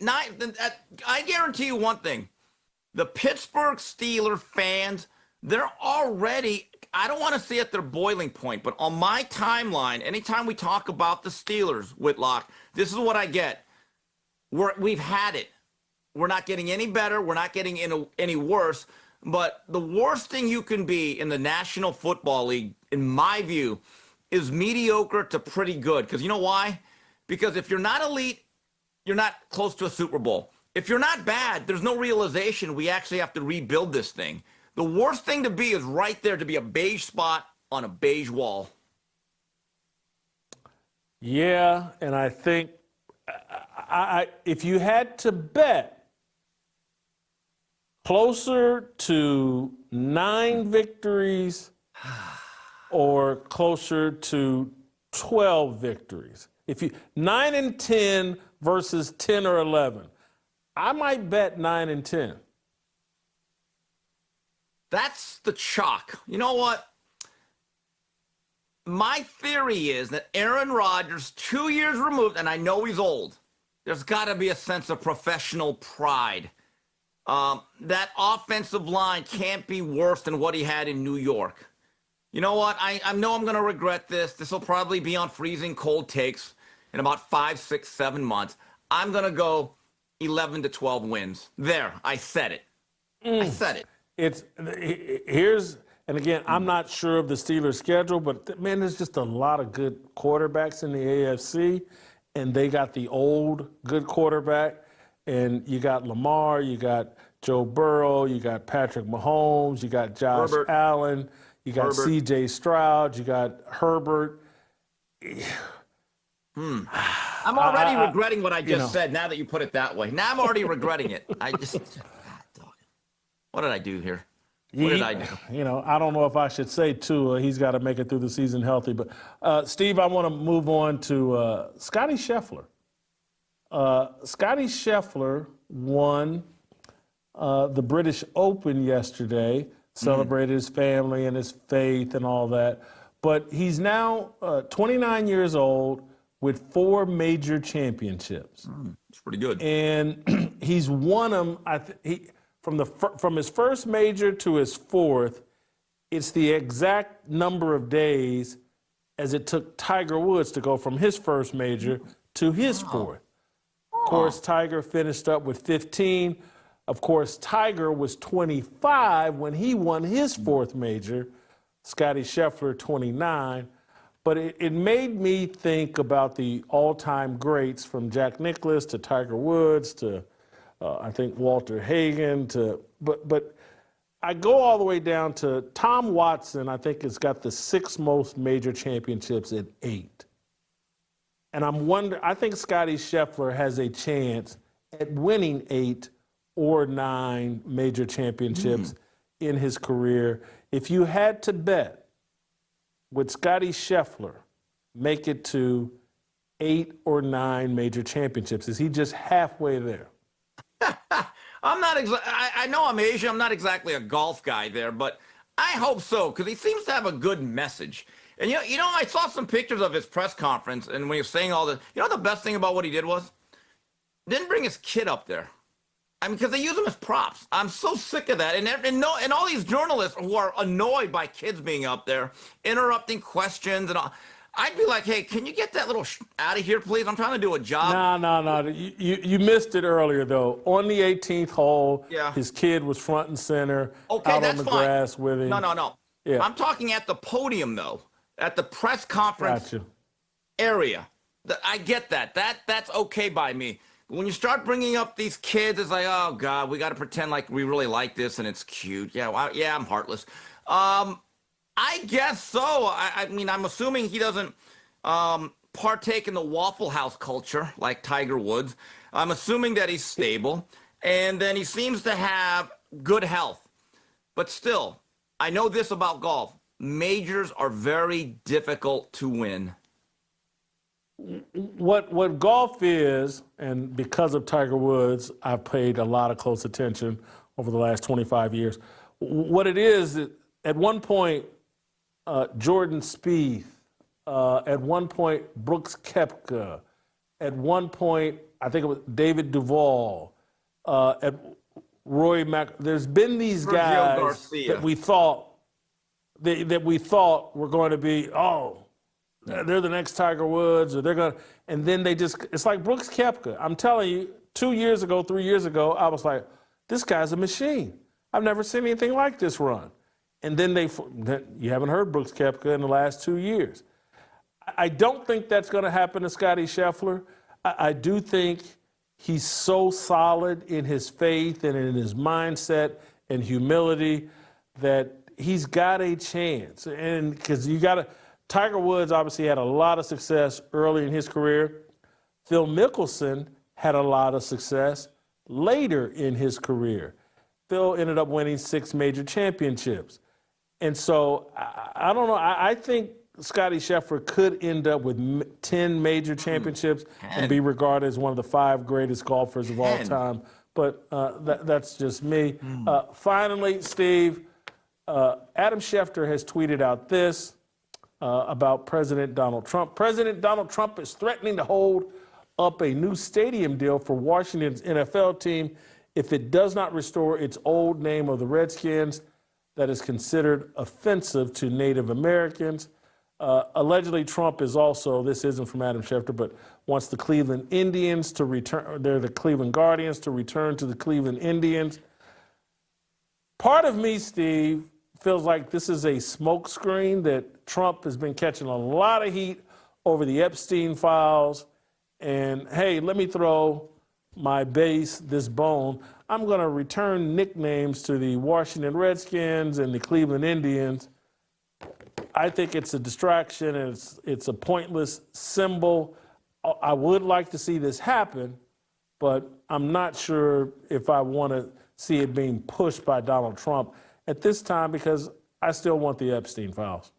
I guarantee you one thing. The Pittsburgh Steelers fans, they're already, I don't want to say at their boiling point, but on my timeline, anytime we talk about the Steelers, Whitlock, this is what I get. We've had it. We're not getting any better. We're not getting any worse. But the worst thing you can be in the National Football League, in my view, is mediocre to pretty good. Because you know why? Because if you're not elite, you're not close to a Super Bowl. If you're not bad, there's no realization we actually have to rebuild this thing. The worst thing to be is right there, to be a beige spot on a beige wall. Yeah, and I think if you had to bet closer to 9 victories or closer to 12 victories, if you 9 and 10 versus 10 or 11, I might bet 9 and 10. That's the chalk. You know what? My theory is that Aaron Rodgers, 2 years removed, and I know he's old, there's got to be a sense of professional pride. That offensive line can't be worse than what he had in New York. You know what? I know I'm going to regret this. This will probably be on freezing cold takes in about 5, 6, 7 months. I'm going to go 11 to 12 wins. There, I said it. I said it. And again, I'm not sure of the Steelers' schedule, but man, there's just a lot of good quarterbacks in the AFC, and they got the old good quarterback, and you got Lamar, you got Joe Burrow, you got Patrick Mahomes, you got Josh Allen, you got C.J. Stroud, you got Herbert. I'm already regretting what I just said now that you put it that way. Now I'm already regretting it. What did I do here? What did I do? I don't know if I should say Tua. He's got to make it through the season healthy. But, Steve, I want to move on to Scottie Scheffler. Scottie Scheffler won the British Open yesterday, celebrated his family and his faith and all that. But he's now 29 years old with 4 major championships. It's pretty good. And he's won them, from his first major to his 4th, it's the exact number of days as it took Tiger Woods to go from his first major to his 4th. Of course, Tiger finished up with 15. Of course, Tiger was 25 when he won his 4th major, Scottie Scheffler 29. But it made me think about the all-time greats, from Jack Nicklaus to Tiger Woods to I think Walter Hagen but I go all the way down to Tom Watson. I think has got the 6th most major championships at 8. And I think Scottie Scheffler has a chance at winning 8 or 9 major championships in his career. If you had to bet, would Scottie Scheffler make it to 8 or 9 major championships? Is he just halfway there? I know I'm Asian. I'm not exactly a golf guy there, but I hope so, because he seems to have a good message. And I saw some pictures of his press conference, and when he was saying all this, the best thing about what he did was didn't bring his kid up there. I mean, because they use them as props. I'm so sick of that. And all these journalists who are annoyed by kids being up there, interrupting questions and all. I'd be like, hey, can you get that little out of here, please? I'm trying to do a job. No. You missed it earlier, though. On the 18th hole, his kid was front and center, out on the grass with him. No. Yeah. I'm talking at the podium, though, at the press conference area. I get that. That's okay by me. When you start bringing up these kids, it's like, oh, God, we got to pretend like we really like this and it's cute. Yeah, I'm heartless. I guess so. I mean, I'm assuming he doesn't partake in the Waffle House culture like Tiger Woods. I'm assuming that he's stable. And then he seems to have good health. But still, I know this about golf. Majors are very difficult to win. What golf is, and because of Tiger Woods, I've paid a lot of close attention over the last 25 years. What it is, at one point, Jordan Spieth, at one point Brooks Koepka, At one point, I think it was David Duvall, at Roy Mac. There's been these Sergio guys Garcia. that we thought were going to be, they're the next Tiger Woods, or they're going to, and then they just, it's like Brooks Koepka. I'm telling you, 2 years ago, 3 years ago, I was like, this guy's a machine. I've never seen anything like this run. And then you haven't heard Brooks Koepka in the last 2 years. I don't think that's going to happen to Scottie Scheffler. I do think he's so solid in his faith and in his mindset and humility that he's got a chance. And because Tiger Woods obviously had a lot of success early in his career. Phil Mickelson had a lot of success later in his career. Phil ended up winning 6 major championships. And so I don't know. I think Scottie Scheffler could end up with 10 major championships and be regarded as one of the 5 greatest golfers of all time. But that's just me. Finally, Steve, Adam Schefter has tweeted out this about President Donald Trump. President Donald Trump is threatening to hold up a new stadium deal for Washington's NFL team if it does not restore its old name of the Redskins that is considered offensive to Native Americans. Allegedly, Trump is also, this isn't from Adam Schefter, but wants the Cleveland Indians to return, they're the Cleveland Guardians, to return to the Cleveland Indians. Part of me, Steve, feels like this is a smokescreen, that Trump has been catching a lot of heat over the Epstein files. And hey, let me throw my base, this bone. I'm going to return nicknames to the Washington Redskins and the Cleveland Indians. I think it's a distraction, and it's a pointless symbol. I would like to see this happen, but I'm not sure if I want to see it being pushed by Donald Trump at this time, because I still want the Epstein files.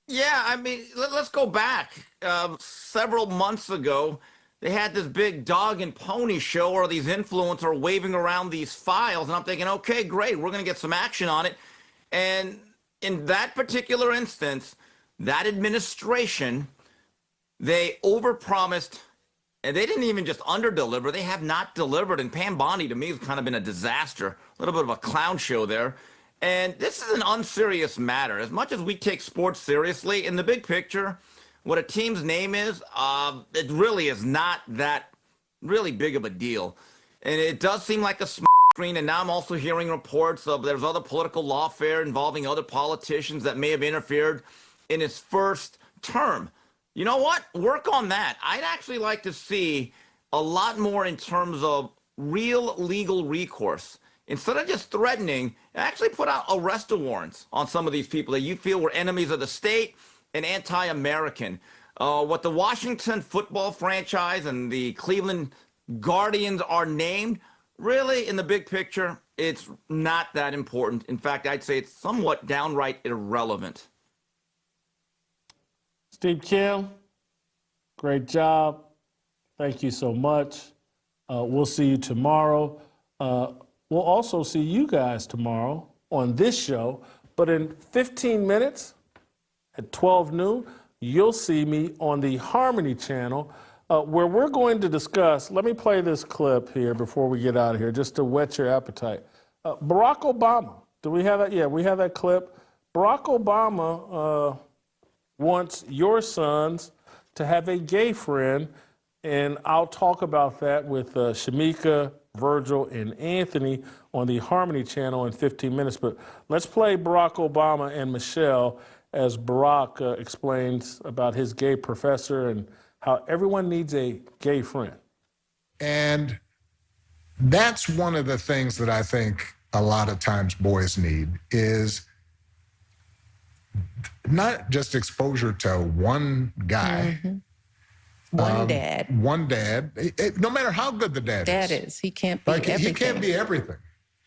Yeah, I mean, let's go back. Several months ago, they had this big dog and pony show where these influencers are waving around these files, and I'm thinking, okay, great, we're going to get some action on it. And in that particular instance, that administration, they overpromised, and they didn't even just underdeliver, they have not delivered. And Pam Bondi, to me, has kind of been a disaster, a little bit of a clown show there. And this is an unserious matter. As much as we take sports seriously, in the big picture, what a team's name is, it really is not that really big of a deal. And it does seem like a screen. And now I'm also hearing reports of there's other political lawfare involving other politicians that may have interfered in his first term. You know what? Work on that. I'd actually like to see a lot more in terms of real legal recourse. Instead of just threatening, actually put out arrest warrants on some of these people that you feel were enemies of the state and anti-American. What the Washington football franchise and the Cleveland Guardians are named, really, in the big picture, it's not that important. In fact, I'd say it's somewhat downright irrelevant. Steve Kim, great job. Thank you so much. We'll see you tomorrow. We'll also see you guys tomorrow on this show, but in 15 minutes at 12 noon, you'll see me on the Harmony channel, where we're going to discuss, let me play this clip here before we get out of here, just to whet your appetite. Barack Obama, do we have that? Yeah, we have that clip. Barack Obama wants your sons to have a gay friend, and I'll talk about that with Shamika, Virgil, and Anthony on the Harmony channel in 15 minutes. But let's play Barack Obama and Michelle as Barack explains about his gay professor and how everyone needs a gay friend. And that's one of the things that I think a lot of times boys need, is not just exposure to one guy. Mm-hmm. One dad. One dad. No matter how good the dad is. He can't be everything. He can't be everything.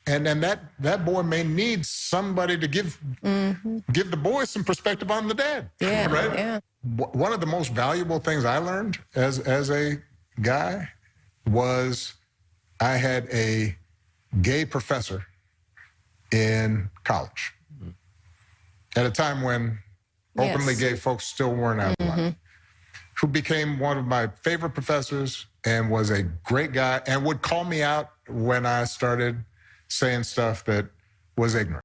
And then that boy may need somebody to give the boy some perspective on the dad. Yeah, right? Yeah. One of the most valuable things I learned as a guy was I had a gay professor in college at a time when openly gay folks still weren't out of line, who became one of my favorite professors and was a great guy and would call me out when I started saying stuff that was ignorant.